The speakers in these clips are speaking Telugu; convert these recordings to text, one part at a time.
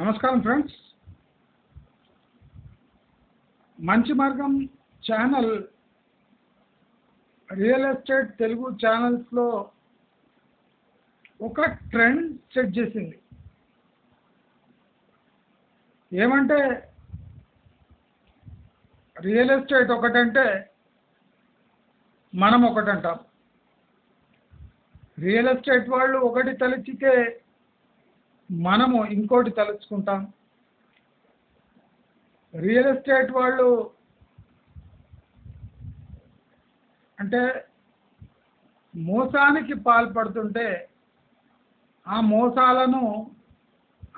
నమస్కారం ఫ్రెండ్స్. మంచి మార్గం ఛానల్ రియల్ ఎస్టేట్ తెలుగు ఛానల్స్లో ఒక ట్రెండ్ సెట్ చేసింది. ఏమంటే రియల్ ఎస్టేట్ ఒకటంటే మనం ఒకటంటాం. రియల్ ఎస్టేట్ వాళ్ళు ఒకటి తలచితే మనము ఇంకోటి తలుచుకుంటాం. రియల్ ఎస్టేట్ వాళ్ళు అంటే మోసానికి పాల్పడుతుంటే ఆ మోసాలను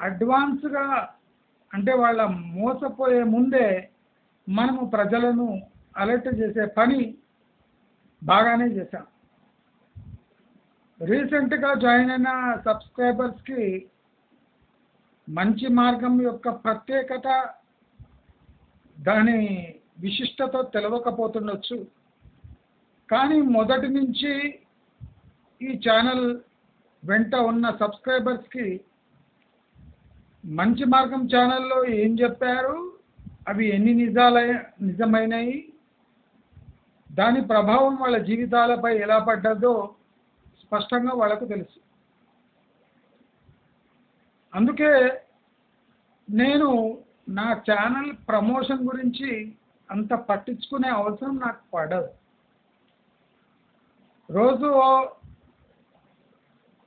అడ్వాన్స్గా అంటే వాళ్ళ మోసపోయే ముందే మనము ప్రజలను అలర్ట్ చేసే పని బాగానే చేశాం. రీసెంట్గా జాయిన్ అయిన సబ్స్క్రైబర్స్కి మంచి మార్గం యొక్క ప్రత్యేకత, దాని విశిష్టత తెలియకపోతుండొచ్చు. కానీ మొదటి నుంచి ఈ ఛానల్ వెంట ఉన్న సబ్స్క్రైబర్స్కి మంచి మార్గం ఛానల్లో ఏం చెప్పారు, అవి ఎన్ని నిజమైనవి, దాని ప్రభావం వాళ్ళ జీవితాలపై ఎలా పడ్డదో స్పష్టంగా వాళ్ళకు తెలుసు. అందుకే నేను నా ఛానల్ ప్రమోషన్ గురించి అంత పట్టించుకునే అవసరం నాకు పడదు. రోజు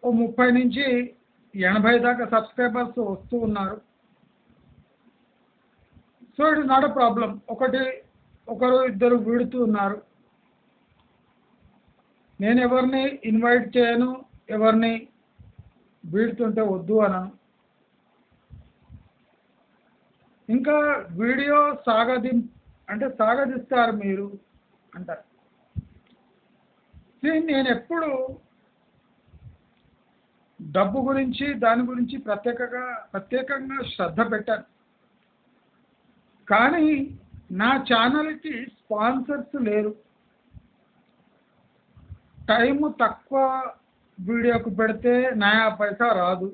ఓ 30 నుంచి 80 దాకా సబ్స్క్రైబర్స్ వస్తూ ఉన్నారు. So it is not a problem. ఒకరు ఇద్దరు వీడుతూ ఉన్నారు. నేను ఎవరిని ఇన్వైట్ చేయను, ఎవరిని వీడుతుంటే వద్దు అనను. ఇంకా వీడియో సాగదిస్తారు మీరు అంటారు. నేను ఎప్పుడు డబ్బు గురించి దాని గురించి ప్రత్యేకంగా శ్రద్ధ పెట్టాను. కానీ నా ఛానల్కి స్పాన్సర్స్ లేరు. టైము తక్కువ వీడియోకు పెడితే నయా పైసా రాదు.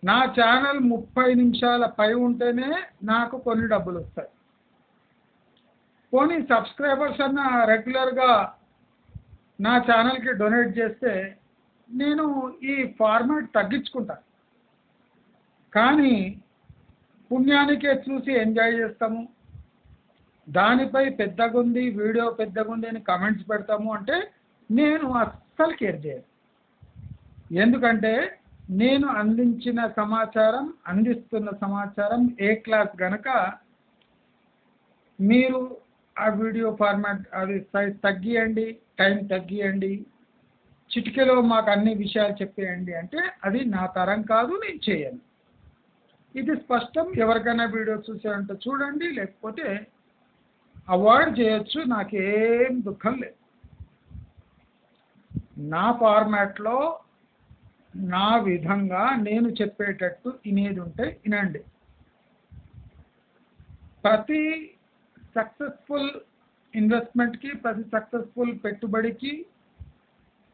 నా ఛానల్ 30 నిమిషాల పై ఉంటేనే నాకు కొన్ని డబ్బులు వస్తాయి. పోనీ సబ్స్క్రైబర్స్ అన్న రెగ్యులర్గా నా ఛానల్కి డొనేట్ చేస్తే నేను ఈ ఫార్మాట్ తగ్గించుకుంటాను. కానీ పుణ్యానికే చూసి ఎంజాయ్ చేస్తాము, దానిపై పెద్దగుంది వీడియో పెద్దగుంది అని కామెంట్స్ పెడతాము అంటే నేను అస్సలు కేర్ చేయను. ఎందుకంటే నేను అందిస్తున్న సమాచారం ఏ క్లాస్ గనక మీరు ఆ వీడియో ఫార్మాట్ అది సైజ్ తగ్గియండి, టైం తగ్గియండి, చిటికెలో మాకు అన్ని విషయాలు చెప్పేయండి అంటే అది నా తరం కాదు, నేను చేయను. ఇది స్పష్టం. ఎవరికైనా వీడియో చూసారంటే చూడండి, లేకపోతే అవాయిడ్ చేయొచ్చు. నాకేం దుఃఖం లేదు. నా ఫార్మాట్లో నా విధంగా నేను చెప్పేటట్టు వినేది ఉంటే వినండి. ప్రతి సక్సెస్ఫుల్ ఇన్వెస్ట్మెంట్కి, ప్రతి సక్సెస్ఫుల్ పెట్టుబడికి,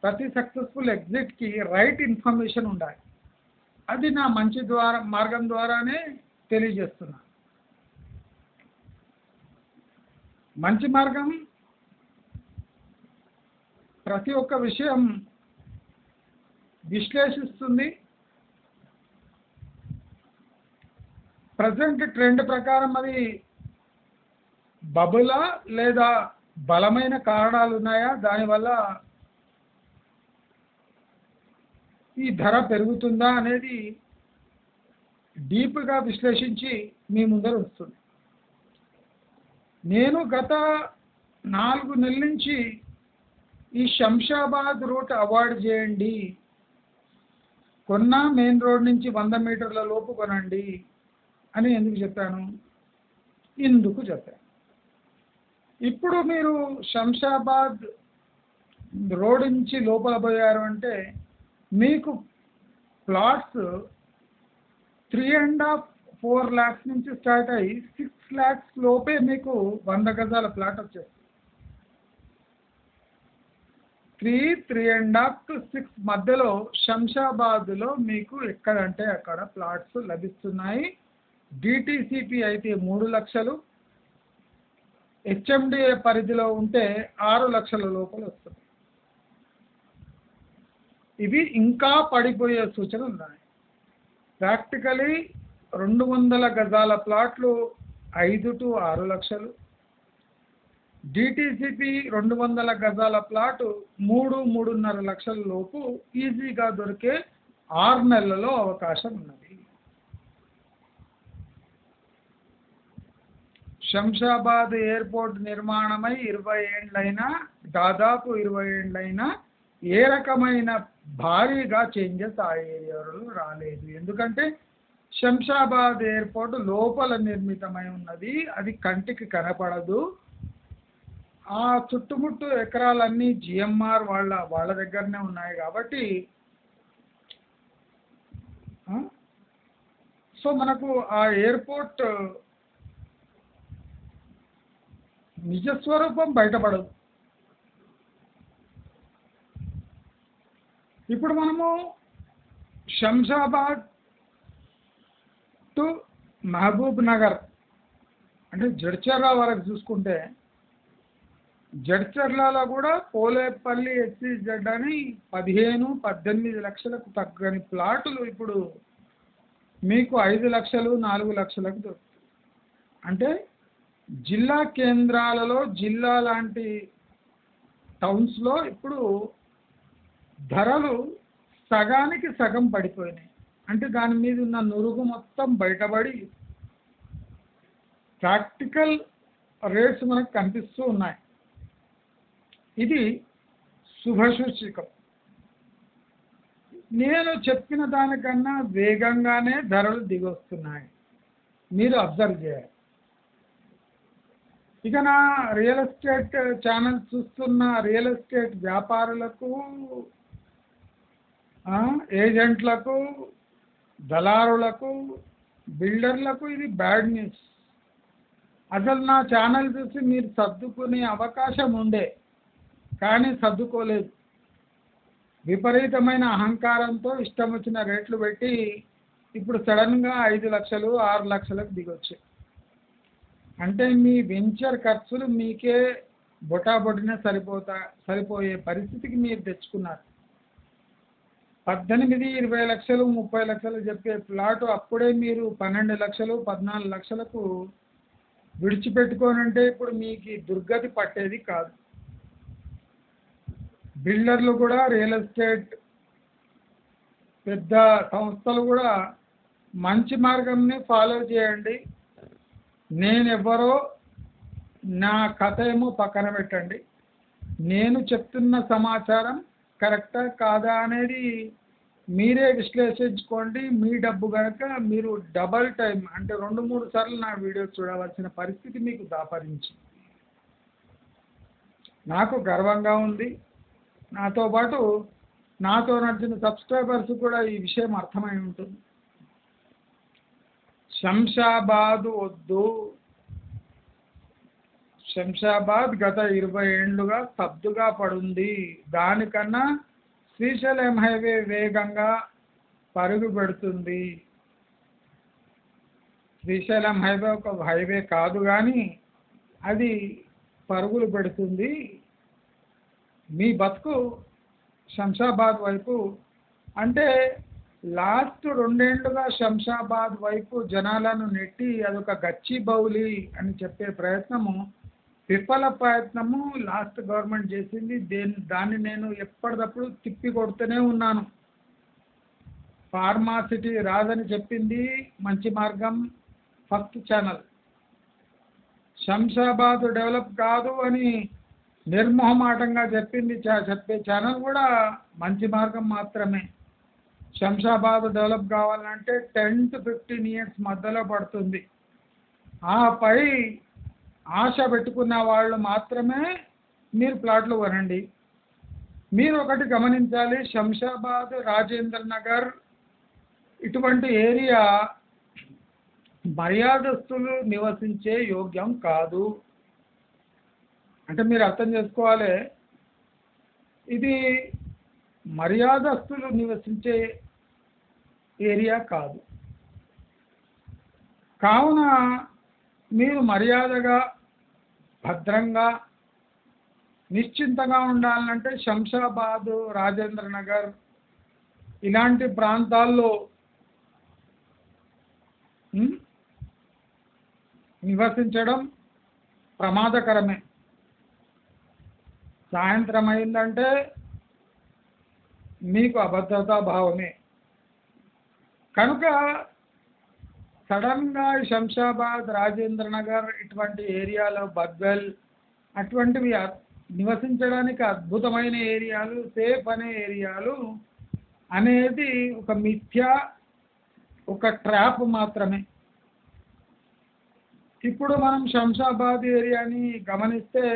ప్రతి సక్సెస్ఫుల్ ఎగ్జిట్కి రైట్ ఇన్ఫర్మేషన్ ఉండాలి. అది నా మంచి మార్గం ద్వారానే తెలియజేస్తున్నా. మంచి మార్గం ప్రతి ఒక్క విషయం విశ్లేషిస్తుంది. ప్రజెంట్ ట్రెండ్ ప్రకారం అది బబులా లేదా బలమైన కారణాలు ఉన్నాయా, దానివల్ల ఈ ధర పెరుగుతుందా అనేది డీప్గా విశ్లేషించి మీ ముందర వస్తుంది. నేను గత 4 నెలల నుంచి ఈ శంషాబాద్ రూట్ అవాయిడ్ చేయండి, కొన్నా మెయిన్ రోడ్ నుంచి 100 మీటర్ల లోపు కొనండి అని ఎందుకు చెప్పాను? ఇప్పుడు మీరు శంషాబాద్ రోడ్ నుంచి లోపల పోయారు అంటే మీకు ప్లాట్స్ 3.5-4 lakhs నుంచి స్టార్ట్ అయ్యి 6 lakhs లోపే మీకు 100 గజాల ప్లాట్ వచ్చేస్తుంది. 3.5 to 6 మధ్యలో శంషాబాద్లో మీకు ఎక్కడంటే అక్కడ ప్లాట్స్ లభిస్తున్నాయి. డిటిసిపి అయితే 3 లక్షలు, హెచ్ఎండిఏ పరిధిలో ఉంటే 6 లక్షల లోపల వస్తుంది. ఇవి ఇంకా పడిపోయే సూచనలు ఉన్నాయి. ప్రాక్టికలీ 200 గజాల ప్లాట్లు 5 to 6 లక్షలు, డిటిసిపి 200 గజాల ప్లాటు 3-3.5 లక్షల లోపు ఈజీగా దొరికే 6 నెలలలో అవకాశం ఉన్నది. శంషాబాద్ ఎయిర్పోర్ట్ నిర్మాణమై 20 ఏండ్లైనా, దాదాపు 20 ఏండ్లైనా ఏ రకమైన భారీగా చేంజెస్ ఆ ఏరియాలో రాలేదు. ఎందుకంటే శంషాబాద్ ఎయిర్పోర్ట్ లోపల నిర్మితమై ఉన్నది, అది కంటికి కనపడదు. ఆ చుట్టుముట్టు ఎకరాలన్నీ జిఎంఆర్ వాళ్ళ దగ్గరనే ఉన్నాయి కాబట్టి సో మనకు ఆ ఎయిర్పోర్ట్ నిజస్వరూపం బయటపడదు. ఇప్పుడు మనము శంషాబాద్ టు మహబూబ్ నగర్ అంటే జడ్చర్ల వరకు చూసుకుంటే, జడ్చర్లలో కూడా పోలేపల్లి ఎస్సీజెడ్ అని 15-18 లక్షలకు తగ్గని ప్లాటులు ఇప్పుడు మీకు 5 లక్షలు 4 లక్షలకు దొరుకుతాయి. అంటే జిల్లా కేంద్రాలలో, జిల్లా లాంటి టౌన్స్లో ఇప్పుడు ధరలు సగానికి సగం పడిపోయినాయి. అంటే దాని మీద ఉన్న నురుగు మొత్తం బయటపడి ప్రాక్టికల్ రేట్స్ మనకు కనిపిస్తూ ఉన్నాయి. ఇది శుభసూచకం. నేను చెప్పిన దానికన్నా వేగంగానే ధరలు దిగొస్తున్నాయి, మీరు అబ్జర్వ్ చేయాలి. ఇక నా రియల్ ఎస్టేట్ ఛానల్ చూస్తున్న రియల్ ఎస్టేట్ వ్యాపారులకు, ఏజెంట్లకు, దళారులకు, బిల్డర్లకు ఇది బ్యాడ్ న్యూస్. అసలు నా ఛానల్ చూసి మీరు సర్దుకునే అవకాశం ఉండే, కానీ సర్దుకోలేదు. విపరీతమైన అహంకారంతో ఇష్టం వచ్చిన రేట్లు పెట్టి ఇప్పుడు సడన్గా 5 లక్షలు 6 లక్షలకు దిగొచ్చాయి. అంటే మీ వెంచర్ ఖర్చులు మీకే బొటాబొటిన సరిపోయే పరిస్థితికి మీరు తెచ్చుకున్నారు. 18-20 లక్షలు 30 లక్షలు చెప్పే ప్లాటు అప్పుడే మీరు 12 లక్షలు 14 లక్షలకు విడిచిపెట్టుకోనంటే ఇప్పుడు మీకు దుర్గతి పట్టేది కాదు. బిల్డర్లు కూడా, రియల్ ఎస్టేట్ పెద్ద సంస్థలు కూడా మంచి మార్గంని ఫాలో చేయండి. నేనెవరో, నా కథ ఏమో పక్కన పెట్టండి. నేను చెప్తున్న సమాచారం కరెక్టా కాదా అనేది మీరే విశ్లేషించుకోండి. మీ డబ్బు కనుక మీరు డబల్ టైం అంటే 2-3 సార్లు నా వీడియో చూడవలసిన పరిస్థితి మీకు దాపరించింది. నాకు గర్వంగా ఉంది. నాతో పాటు నాతో నడిచిన సబ్స్క్రైబర్స్ కూడా ఈ విషయం అర్థమై ఉంటుంది. శంషాబాద్ వద్దు. శంషాబాద్ గత 20 ఏండ్లుగా స్తబ్దుగా పడుంది. దానికన్నా శ్రీశైలం హైవే వేగంగా పరుగు పెడుతుంది. శ్రీశైలం హైవే ఒక హైవే కాదు కానీ అది పరుగులు పెడుతుంది. మీ బతుకు శంషాబాద్ వైపు అంటే లాస్ట్ 2 ఏండ్లుగా శంషాబాద్ వైపు జనాలను నెట్టి అదొక గచ్చిబౌలి అని చెప్పే ప్రయత్నము, విఫల ప్రయత్నము లాస్ట్ గవర్నమెంట్ చేసింది. దాన్ని నేను ఎప్పటికప్పుడు తిప్పి కొడుతూనే ఉన్నాను. ఫార్మాసిటీ రాదని చెప్పింది మంచి మార్గం ఫస్ట్ ఛానల్. శంషాబాద్ డెవలప్ కాదు అని నిర్మోహమాటంగా చెప్పే ఛానల్ కూడా మంచి మార్గం మాత్రమే. శంషాబాద్ డెవలప్ కావాలంటే 10 to 15 ఇయర్స్ మధ్యలో పడుతుంది. ఆపై ఆశ పెట్టుకున్న వాళ్ళు మాత్రమే మీరు ప్లాట్లు కొనండి. మీరు ఒకటి గమనించాలి, శంషాబాద్, రాజేంద్ర నగర్ ఇటువంటి ఏరియా మర్యాదస్తులు నివసించే యోగ్యం కాదు. అంటే మీరు అర్థం చేసుకోవాలి, ఇది మర్యాదస్తులు నివసించే ఏరియా కాదు. కావున మీరు మర్యాదగా భద్రంగా నిశ్చింతగా ఉండాలంటే శంషాబాద్, రాజేంద్ర నగర్ ఇలాంటి ప్రాంతాల్లో నివసించడం ప్రమాదకరమే. సాయంత్రం అయిందంటే మీకు అభద్రతా భావమే. కనుక సడన్గా శంషాబాద్, రాజేంద్ర నగర్ ఇటువంటి ఏరియాలో బద్వేల్ అటువంటివి నివసించడానికి అద్భుతమైన ఏరియాలు, సేఫ్ అనే ఏరియాలు అనేది ఒక మిథ్య, ఒక ట్రాప్ మాత్రమే. ఇప్పుడు మనం శంషాబాద్ ఏరియాని గమనిస్తే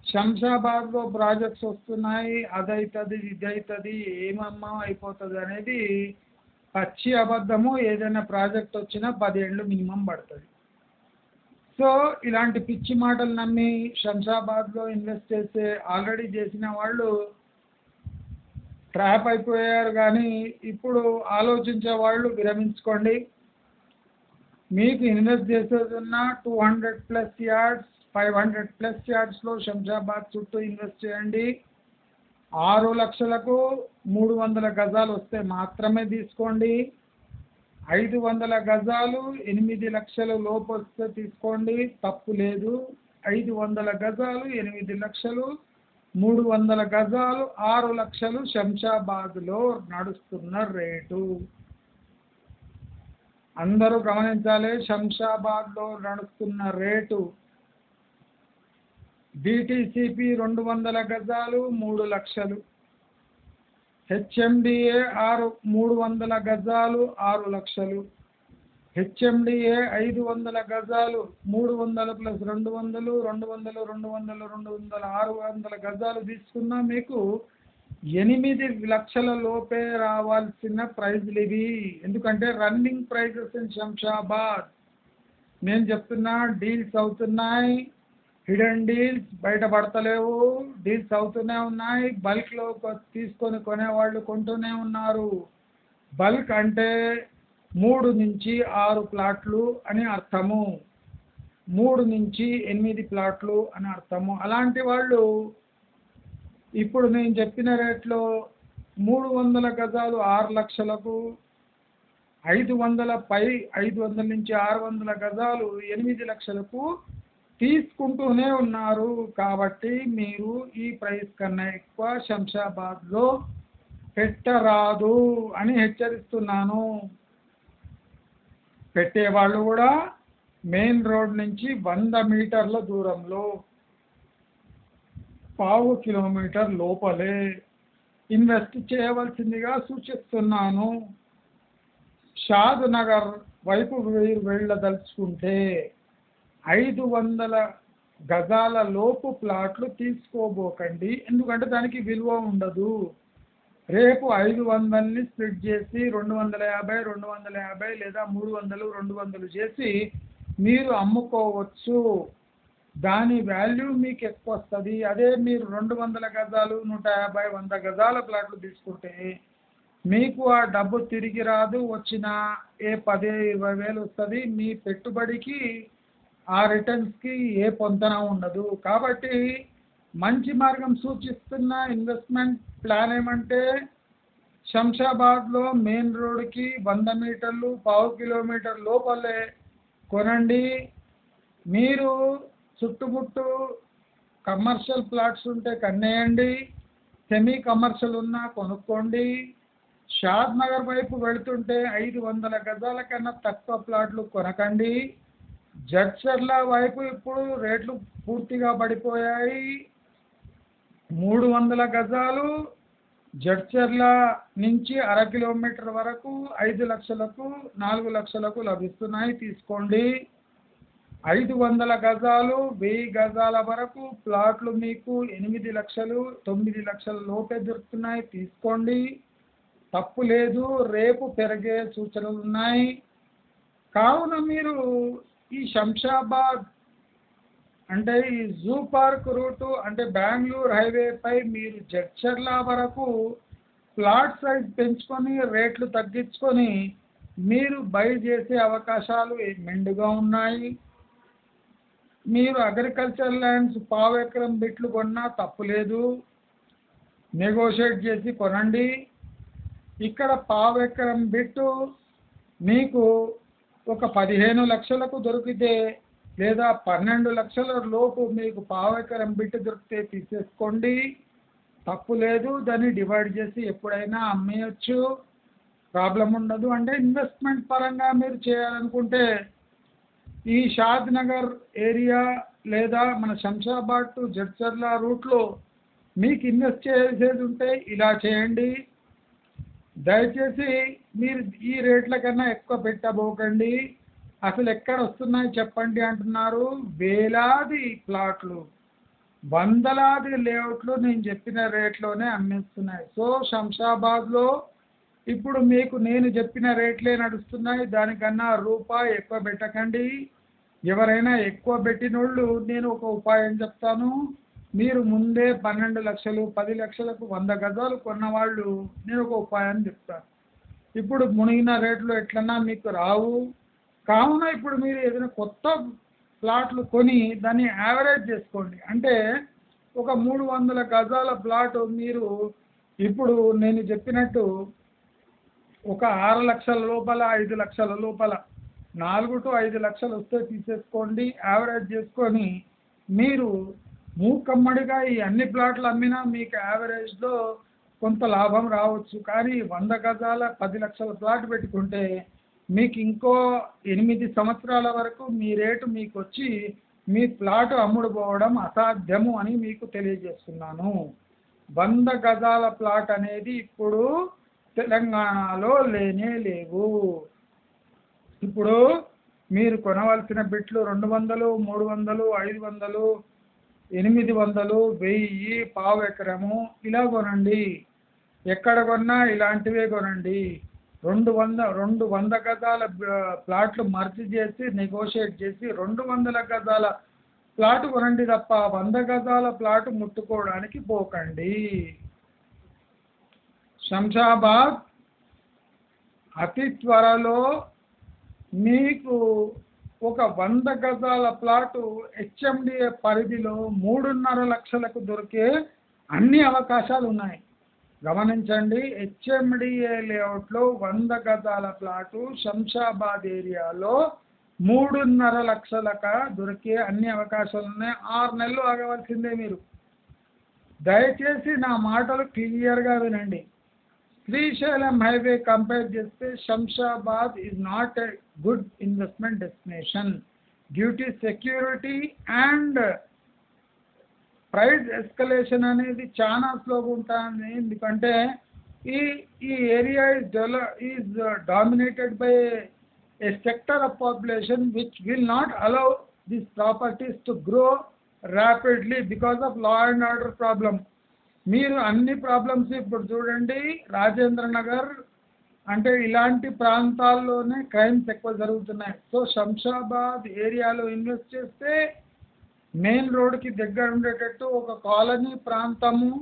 శంషాబాద్లో ప్రాజెక్ట్స్ వస్తున్నాయి, అదవుతుంది ఇదవుతుంది ఏమమ్మా అయిపోతుంది అనేది పచ్చి అబద్ధము. ఏదైనా ప్రాజెక్ట్ వచ్చినా 10 ఏళ్ళు మినిమం పడుతుంది. సో ఇలాంటి పిచ్చి మాటలు నమ్మి శంషాబాద్లో ఇన్వెస్ట్ చేసే ఆల్రెడీ చేసిన వాళ్ళు ట్రాప్ అయిపోయారు. కానీ ఇప్పుడు ఆలోచించే వాళ్ళు విరమించుకోండి. మీకు ఇన్వెస్ట్ చేసేది ఉన్న 200+ యార్డ్స్, 500+ యార్డ్స్లో శంషాబాద్ చుట్టూ ఇన్వెస్ట్ చేయండి. 6 లక్షలకు 300 గజాలు వస్తే మాత్రమే తీసుకోండి. 500 గజాలు 8 లక్షల లోపు వస్తే తీసుకోండి, తప్పు లేదు. 500 గజాలు 8 లక్షలు, 300 గజాలు 6 లక్షలు శంషాబాద్లో నడుస్తున్న రేటు. అందరూ గమనించాలి. శంషాబాద్లో నడుస్తున్న రేటు డిటిసిపి 200 గజాలు 3 లక్షలు, హెచ్ఎండిఏ 300 గజాలు 6 లక్షలు, హెచ్ఎండిఏ 500 గజాలు 300 + 200 200 200 200 600 గజాలు తీసుకున్నా మీకు 8 లక్షల లోపే రావాల్సిన ప్రైజ్లు ఇవి. ఎందుకంటే రన్నింగ్ ప్రైజెస్ ఇన్ శంషాబాద్. నేను చెప్తున్నా డీల్స్ అవుతున్నాయి, హిడెన్ డీల్స్ బయటపడతలేవు, డీల్స్ అవుతూనే ఉన్నాయి. బల్క్లో తీసుకొని కొనేవాళ్ళు కొంటూనే ఉన్నారు. బల్క్ అంటే 3 నుంచి 6 ప్లాట్లు అని అర్థము, 3 నుంచి 8 ప్లాట్లు అని అర్థము. అలాంటి వాళ్ళు ఇప్పుడు నేను చెప్పిన రేట్లో 300 గజాలు 6 లక్షలకు, 500 నుంచి 600 గజాలు 8 లక్షలకు తీసుకుంటూనే ఉన్నారు. కాబట్టి మీరు ఈ ప్రైస్ కన్నా ఎక్కువ శంషాబాద్లో పెట్టరాదు అని హెచ్చరిస్తున్నాను. పెట్టేవాళ్ళు కూడా మెయిన్ రోడ్ నుంచి 100 మీటర్ల దూరంలో, 1/4 కిలోమీటర్ లోపలే ఇన్వెస్ట్ చేయవలసిందిగా సూచిస్తున్నాను. షాద్ నగర్ వైపు వెళ్ళదలుచుకుంటే 500 గజాల లోపు ప్లాట్లు తీసుకోబోకండి. ఎందుకంటే దానికి విలువ ఉండదు. రేపు 500ని స్ప్లిట్ చేసి 250 250 లేదా 300 200 చేసి మీరు అమ్ముకోవచ్చు. దాని వాల్యూ మీకు ఎక్కువ వస్తుంది. అదే మీరు 200 గజాలు 150 100 గజాల ప్లాట్లు తీసుకుంటే మీకు ఆ డబ్బు తిరిగి రాదు. వచ్చిన 10-20 వేలు వస్తుంది. మీ పెట్టుబడికి ఆ రిటర్న్స్కి ఏ పొంతన ఉండదు. కాబట్టి మంచి మార్గం సూచిస్తున్న ఇన్వెస్ట్మెంట్ ప్లాన్ ఏమంటే శంషాబాద్లో మెయిన్ రోడ్కి 100 మీటర్లు 1/4 కిలోమీటర్ లోపలే కొనండి. మీరు చుట్టుముట్టు కమర్షియల్ ప్లాట్స్ ఉంటే కన్నేయండి, సెమీ కమర్షియల్ ఉన్నా కొనుక్కోండి. షాద్ నగర్ వైపు వెళుతుంటే 500 గజాల కన్నా తక్కువ ప్లాట్లు కొనకండి. జడ్చర్ల వైపు ఇప్పుడు రేట్లు పూర్తిగా పడిపోయాయి. 300 గజాలు జడ్చర్ల నుంచి 1/2 కిలోమీటర్ వరకు 5 లక్షలకు 4 లక్షలకు లభిస్తున్నాయి, తీసుకోండి. 500 గజాలు 1000 గజాల వరకు ప్లాట్లు మీకు 8 లక్షలు 9 లక్షల లోపే దొరుకుతున్నాయి, తీసుకోండి. తప్పు లేదు. రేపు పెరిగే సూచనలు ఉన్నాయి. కావున మీరు ఈ శంషాబాద్ అంటే ఈ జూ పార్క్ రూటు అంటే బెంగళూరు హైవేపై మీరు జడ్చర్ల వరకు ప్లాట్ సైజ్ పెంచుకొని రేట్లు తగ్గించుకొని మీరు బై చేసే అవకాశాలు మెండుగా ఉన్నాయి. మీరు అగ్రికల్చర్ ల్యాండ్స్ పావు ఎకరం బిట్లు కొన్నా తప్పులేదు, నెగోషియేట్ చేసి కొనండి. ఇక్కడ పావు ఎకరం బిట్టు మీకు ఒక 15 లక్షలకు దొరికితే లేదా 12 లక్షల లోపు మీకు పావు ఎకరం బిట్టు దొరికితే తీసేసుకోండి, తప్పు లేదు. దాన్ని డివైడ్ చేసి ఎప్పుడైనా అమ్మేయచ్చు, ప్రాబ్లం ఉండదు. అంటే ఇన్వెస్ట్మెంట్ పరంగా మీరు చేయాలనుకుంటే ఈ షాద్ నగర్ ఏరియా లేదా మన శంషాబాద్ టు జడ్చర్ల రూట్లో మీకు ఇన్వెస్ట్ చేసేది ఉంటే ఇలా చేయండి. దయచేసి మీరు ఈ రేట్ల కన్నా ఎక్కువ పెట్టబోకండి. అసలు ఎక్కడ వస్తున్నాయి చెప్పండి అంటున్నారు. వేలాది ప్లాట్లు, వందలాది లేఅవుట్లు నేను చెప్పిన రేట్లోనే అమ్మేస్తున్నాయి. సో శంషాబాద్లో ఇప్పుడు మీకు నేను చెప్పిన రేట్లే నడుస్తున్నాయి, దానికన్నా రూపాయి ఎక్కువ పెట్టకండి. ఎవరైనా ఎక్కువ పెట్టినోళ్ళు నేను ఒక ఉపాయం చెప్తాను. మీరు ముందే 12 లక్షలు 10 లక్షలకు 100 గజాలు కొన్నవాళ్ళు నేను ఒక ఉపాయాన్ని చెప్తాను. ఇప్పుడు మునిగిన రేట్లు ఎట్లన్నా మీకు రావు. కావున ఇప్పుడు మీరు ఏదైనా కొత్త ప్లాట్లు కొని దాన్ని యావరేజ్ చేసుకోండి. అంటే ఒక 300 గజాల ప్లాట్ మీరు ఇప్పుడు నేను చెప్పినట్టు ఒక 6 లక్షల లోపల 5 లక్షల లోపల 4 to 5 లక్షలు వస్తే తీసేసుకోండి. యావరేజ్ చేసుకొని మీరు మూకమ్మడిగా ఈ అన్ని ప్లాట్లు అమ్మినా మీకు యావరేజ్లో కొంత లాభం రావచ్చు. కానీ 100 గజాల 10 లక్షల ప్లాట్ పెట్టుకుంటే మీకు ఇంకో 8 సంవత్సరాల వరకు మీ రేటు మీకు వచ్చి మీ ప్లాట్ అమ్ముడు పోవడం అసాధ్యము అని మీకు తెలియజేస్తున్నాను. 100 గజాల ప్లాట్ అనేది ఇప్పుడు తెలంగాణలో లేనే లేవు. ఇప్పుడు మీరు కొనవలసిన బిట్లు 200, 300, 500, 800, 1000, పావు ఎకరము ఇలా కొనండి. ఎక్కడ కొన్నా ఇలాంటివే కొనండి. 200 గజాల ప్లాట్లు మర్చి చేసి నెగోషియేట్ చేసి 200 గజాల ప్లాట్ కొనండి తప్ప 100 గజాల ప్లాట్ ముట్టుకోవడానికి పోకండి. శంషాబాద్ అతి త్వరలో మీకు ఒక 100 గజాల ప్లాటు హెచ్ఎండిఏ పరిధిలో 3.5 లక్షలకు దొరికే అన్ని అవకాశాలు ఉన్నాయి. గమనించండి, హెచ్ఎండిఏ లేఅవుట్లో 100 గజాల ప్లాటు శంషాబాద్ ఏరియాలో 3.5 లక్షలకు దొరికే అన్ని అవకాశాలు ఉన్నాయి. 6 నెలలు ఆగవలసిందే మీరు. దయచేసి నా మాటలు క్లియర్గా వినండి. శ్రీశైలం హైవే కంపేర్ చేస్తే Shamshabad is not a good investment destination due to security and price escalation అనేది చాలా స్లోగా ఉంటుంది. ఎందుకంటే ఈ area is dominated by A sector of population which will not allow these properties to grow rapidly because of law and order problem. మీరు అన్ని ప్రాబ్లమ్స్ ఇప్పుడు చూడండి, రాజేంద్ర నగర్ అంటే ఇలాంటి ప్రాంతాల్లోనే క్రైమ్స్ ఎక్కువ జరుగుతున్నాయి. సో శంషాబాద్ ఏరియాలో ఇన్వెస్ట్ చేస్తే మెయిన్ రోడ్కి దగ్గర ఉండేటట్టు ఒక కాలనీ ప్రాంతము,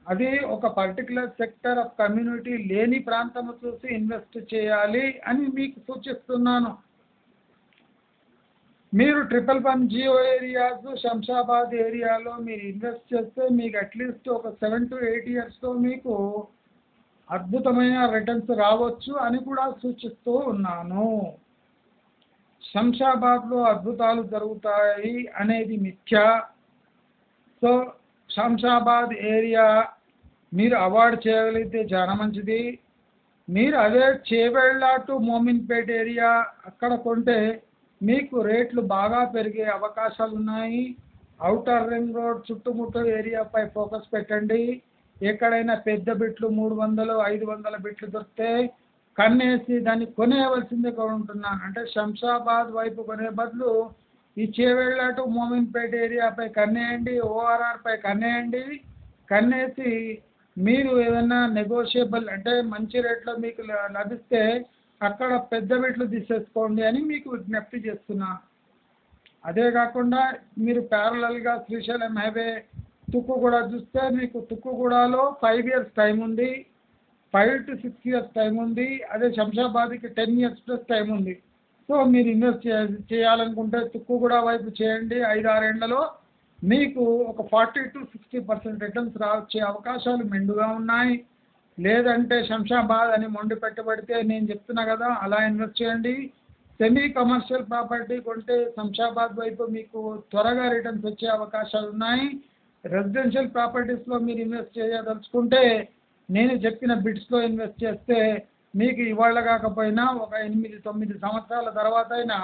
అది ఒక పర్టికులర్ సెక్టర్ ఆఫ్ కమ్యూనిటీ లేని ప్రాంతము చూసి ఇన్వెస్ట్ చేయాలి అని మీకు సూచిస్తున్నాను. మీరు 111 జియో ఏరియాస్ శంషాబాద్ ఏరియాలో మీరు ఇన్వెస్ట్ చేస్తే మీకు అట్లీస్ట్ ఒక 7 to 8 ఇయర్స్లో మీకు అద్భుతమైన రిటర్న్స్ రావచ్చు అని కూడా సూచిస్తూ ఉన్నాను. శంషాబాద్లో అద్భుతాలు జరుగుతాయి అనేది మిథ్య. సో శంషాబాద్ ఏరియా మీరు అవాయిడ్ చేయగలిగితే చాలా మంచిది. మీరు అదే చేవెళ్ళ టు మోమిన్పేట్ ఏరియా అక్కడ కొంటే మీకు రేట్లు బాగా పెరిగే అవకాశాలు ఉన్నాయి. ఔటర్ రింగ్ రోడ్ చుట్టుముట్టు ఏరియాపై ఫోకస్ పెట్టండి. ఎక్కడైనా పెద్ద బిట్లు 300, 500 బిట్లు దొరికితే కన్నేసి దాన్ని కొనేయవలసిందే ఉంటున్నాను. అంటే శంషాబాద్ వైపు కొనే బదులు ఈ చేవెళ్ళ టు మోమిన్పేట్ ఏరియాపై కన్నేయండి, ఓఆర్ఆర్పై కన్నేయండి. కన్నేసి మీరు ఏదైనా నెగోషియబుల్ అంటే మంచి రేట్లో మీకు లభిస్తే అక్కడ పెద్ద బిట్లు తీసేసుకోండి అని మీకు విజ్ఞప్తి చేస్తున్నాను. అదే కాకుండా మీరు ప్యారలల్గా శ్రీశైలం హైవే తుక్కుగూడ చూస్తే మీకు తుక్కుగూడలో 5 ఇయర్స్ టైం ఉంది, 5 to 6 ఇయర్స్ టైం ఉంది. అదే శంషాబాద్కి 10 ఇయర్స్ ప్లస్ టైం ఉంది. సో మీరు ఇన్వెస్ట్ చేయాలనుకుంటే తుక్కుగూడ వైపు చేయండి. 5-6 ఏళ్లలో మీకు ఒక 40 to 60% రిటర్న్స్ వచ్చే అవకాశాలు మెండుగా ఉన్నాయి. లేదంటే శంషాబాద్ అని మొండి పెట్టబడితే నేను చెప్తున్నా కదా అలా ఇన్వెస్ట్ చేయండి. సెమీ కమర్షియల్ ప్రాపర్టీ కొంటే శంషాబాద్ వైపు మీకు త్వరగా రిటర్న్స్ వచ్చే అవకాశాలు ఉన్నాయి. రెసిడెన్షియల్ ప్రాపర్టీస్లో మీరు ఇన్వెస్ట్ చేయదలుచుకుంటే నేను చెప్పిన బిడ్స్లో ఇన్వెస్ట్ చేస్తే మీకు ఇవాళ కాకపోయినా ఒక 8-9 సంవత్సరాల తర్వాత అయినా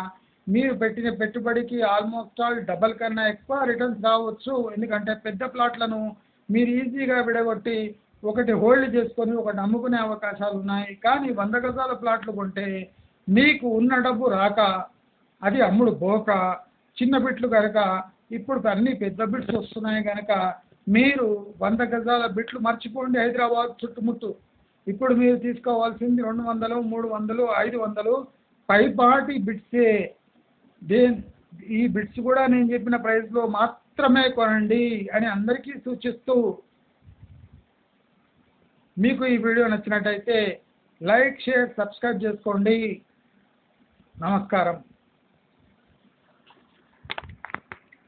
మీరు పెట్టిన పెట్టుబడికి ఆల్మోస్ట్ ఆల్ డబల్ కన్నా ఎక్కువ రిటర్న్స్ రావచ్చు. ఎందుకంటే పెద్ద ప్లాట్లను మీరు ఈజీగా విడగొట్టి ఒకటి హోల్డ్ చేసుకొని ఒకటి అమ్ముకునే అవకాశాలు ఉన్నాయి. కానీ 100 గజాల ప్లాట్లు కొంటే మీకు ఉన్న డబ్బు రాక అది అమ్ముడు పోక చిన్న బిట్లు కనుక ఇప్పుడు అన్ని పెద్ద బిట్స్ వస్తున్నాయి కనుక మీరు 100 గజాల బిట్లు మర్చిపోండి. హైదరాబాద్ చుట్టుముట్టు ఇప్పుడు మీరు తీసుకోవాల్సింది 200, 300, 500 పైపాటి బిట్సే. ఈ బిట్స్ కూడా నేను చెప్పిన ప్రైస్లో మాత్రమే కొనండి అని అందరికీ సూచిస్తూ, మీకు ఈ వీడియో నచ్చినట్టయితే లైక్, షేర్, సబ్స్క్రైబ్ చేసుకోండి. నమస్కారం.